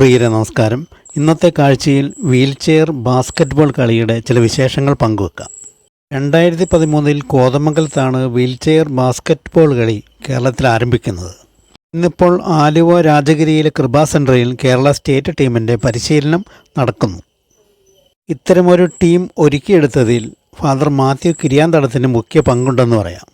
പ്രിയരെ നമസ്കാരം. ഇന്നത്തെ കാഴ്ചയിൽ വീൽചെയർ ബാസ്ക്കറ്റ്ബോൾ കളിയുടെ ചില വിശേഷങ്ങൾ പങ്കുവെക്കാം. 2013 കോതമംഗലത്താണ് വീൽചെയർ ബാസ്ക്കറ്റ്ബോൾ കളി കേരളത്തിൽ ആരംഭിക്കുന്നത്. ഇന്നിപ്പോൾ ആലുവ രാജഗിരിയിലെ കൃപ സെൻറ്ററിൽ കേരള സ്റ്റേറ്റ് ടീമിൻ്റെ പരിശീലനം നടക്കുന്നു. ഇത്തരമൊരു ടീം ഒരുക്കിയെടുത്തതിൽ ഫാദർ മാത്യു കിരിയാന്തടത്തിന് മുഖ്യ പങ്കുണ്ടെന്ന് പറയാം.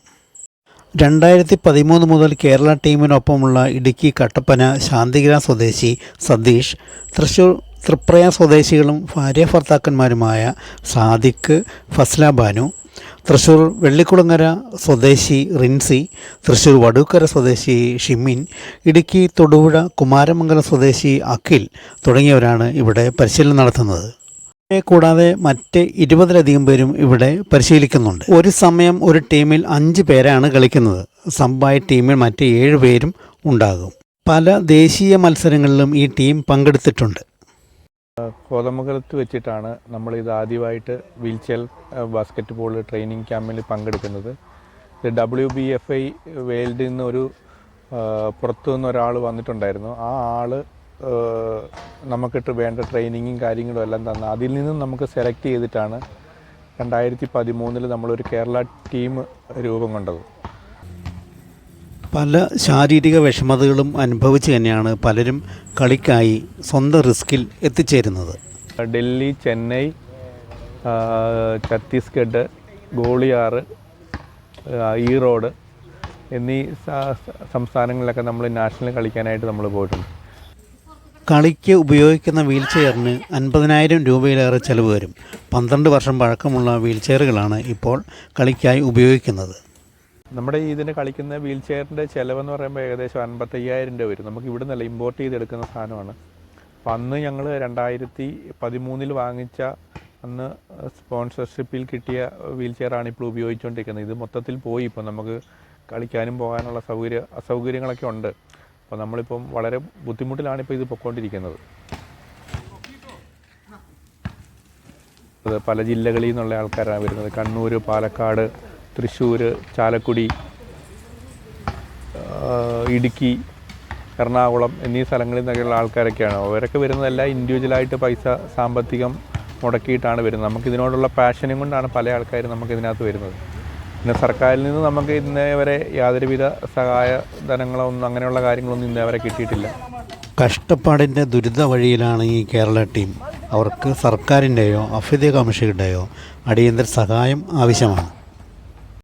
2013 മുതൽ കേരള ടീമിനൊപ്പമുള്ള ഇടുക്കി കട്ടപ്പന ശാന്തിഗ്രാം സ്വദേശി സതീഷ്, തൃശ്ശൂർ തൃപ്രയ സ്വദേശികളും ഭാര്യ ഭർത്താക്കന്മാരുമായ സാദിഖ്, ഫസ്ല ബാനു, തൃശ്ശൂർ വെള്ളിക്കുളങ്ങര സ്വദേശി റിൻസി, തൃശ്ശൂർ വടൂക്കര സ്വദേശി ഷിമിൻ, ഇടുക്കി തൊടുപുഴ കുമാരമംഗലം സ്വദേശി അഖിൽ തുടങ്ങിയവരാണ് ഇവിടെ പരിശീലനം നടത്തുന്നത്. കൂടാതെ മറ്റ് 20ലധികം പേരും ഇവിടെ പരിശീലിക്കുന്നുണ്ട്. ഒരു സമയം ഒരു ടീമിൽ 5 പേരാണ് കളിക്കുന്നത്. സബ്ബായി ടീമിൽ മറ്റ് 7 പേരും ഉണ്ടാകും. പല ദേശീയ മത്സരങ്ങളിലും ഈ ടീം പങ്കെടുത്തിട്ടുണ്ട്. കോതമംഗലത്ത് വെച്ചിട്ടാണ് നമ്മളിത് ആദ്യമായിട്ട് വീൽചെയർ ബാസ്ക്കറ്റ്ബോൾ ട്രെയിനിങ് ക്യാമ്പിൽ പങ്കെടുക്കുന്നത്. ഇത് WBFI വേൾഡിൽ നിന്ന് ഒരു പുറത്തു നിന്ന് ഒരാൾ വന്നിട്ടുണ്ടായിരുന്നു. ആ ആൾ നമുക്കിട്ട് വേണ്ട ട്രെയിനിങ്ങും കാര്യങ്ങളും എല്ലാം തന്ന അതിൽ നിന്നും നമുക്ക് സെലക്ട് ചെയ്തിട്ടാണ് 2013 നമ്മളൊരു കേരള ടീം രൂപം കൊണ്ടത്. പല ശാരീരിക വിഷമതകളും അനുഭവിച്ച് തന്നെയാണ് പലരും കളിക്കായി സ്വന്തം റിസ്കിൽ എത്തിച്ചേരുന്നത്. ഡൽഹി, ചെന്നൈ, ഛത്തീസ്ഗഡ്, ഗോളിയാർ, ഈറോഡ് എന്നീ സംസ്ഥാനങ്ങളിലൊക്കെ നമ്മൾ നാഷണൽ കളിക്കാനായിട്ട് നമ്മൾ പോയിട്ടുണ്ട്. കളിക്ക് ഉപയോഗിക്കുന്ന വീൽചെയറിന് 50,000 രൂപയിലേറെ ചെലവ് വരും. 12 വർഷം പഴക്കമുള്ള വീൽചെയറുകളാണ് ഇപ്പോൾ കളിക്കായി ഉപയോഗിക്കുന്നത്. നമ്മുടെ ഇതിന് കളിക്കുന്ന വീൽചെയറിൻ്റെ ചിലവെന്ന് പറയുമ്പോൾ ഏകദേശം 55,000 രൂപ വരും. നമുക്ക് ഇവിടെ നിന്നല്ല, ഇമ്പോർട്ട് ചെയ്തെടുക്കുന്ന സാധനമാണ്. അപ്പോൾ അന്ന് ഞങ്ങൾ 2013 വാങ്ങിച്ച അന്ന് സ്പോൺസർഷിപ്പിൽ കിട്ടിയ വീൽചെയറാണ് ഇപ്പോൾ ഉപയോഗിച്ചുകൊണ്ടിരിക്കുന്നത്. ഇത് മൊത്തത്തിൽ പോയി. ഇപ്പോൾ നമുക്ക് കളിക്കാനും പോകാനുള്ള അസൗകര്യങ്ങളൊക്കെ ഉണ്ട്. അപ്പോൾ നമ്മളിപ്പം വളരെ ബുദ്ധിമുട്ടിലാണ് ഇപ്പോൾ ഇത് പൊയ്ക്കൊണ്ടിരിക്കുന്നത്. അത് പല ജില്ലകളിൽ നിന്നുള്ള ആൾക്കാരാണ് വരുന്നത്. കണ്ണൂർ, പാലക്കാട്, തൃശ്ശൂർ, ചാലക്കുടി, ഇടുക്കി, എറണാകുളം എന്നീ സ്ഥലങ്ങളിൽ നിന്നൊക്കെയുള്ള ആൾക്കാരൊക്കെയാണ്. അവരൊക്കെ വരുന്നതെല്ലാം ഇൻഡിവിജ്വലായിട്ട് പൈസ സാമ്പത്തികം മുടക്കിയിട്ടാണ് വരുന്നത്. നമുക്കിതിനോടുള്ള പാഷനും കൊണ്ടാണ് പല ആൾക്കാരും നമുക്കിതിനകത്ത് വരുന്നത്. പിന്നെ സർക്കാരിൽ നിന്ന് നമുക്ക് ഇന്നേ വരെ യാതൊരുവിധ സഹായധനങ്ങളോ ഒന്നും അങ്ങനെയുള്ള കാര്യങ്ങളൊന്നും ഇന്നേ വരെ കിട്ടിയിട്ടില്ല. കഷ്ടപ്പാടിൻ്റെ ദുരിത വഴിയിലാണ് ഈ കേരള ടീം. അവർക്ക് സർക്കാരിൻ്റെയോ അഭ്യുദയ കമ്മീഷൻ്റെയോ അടിയന്തര സഹായം ആവശ്യമാണ്.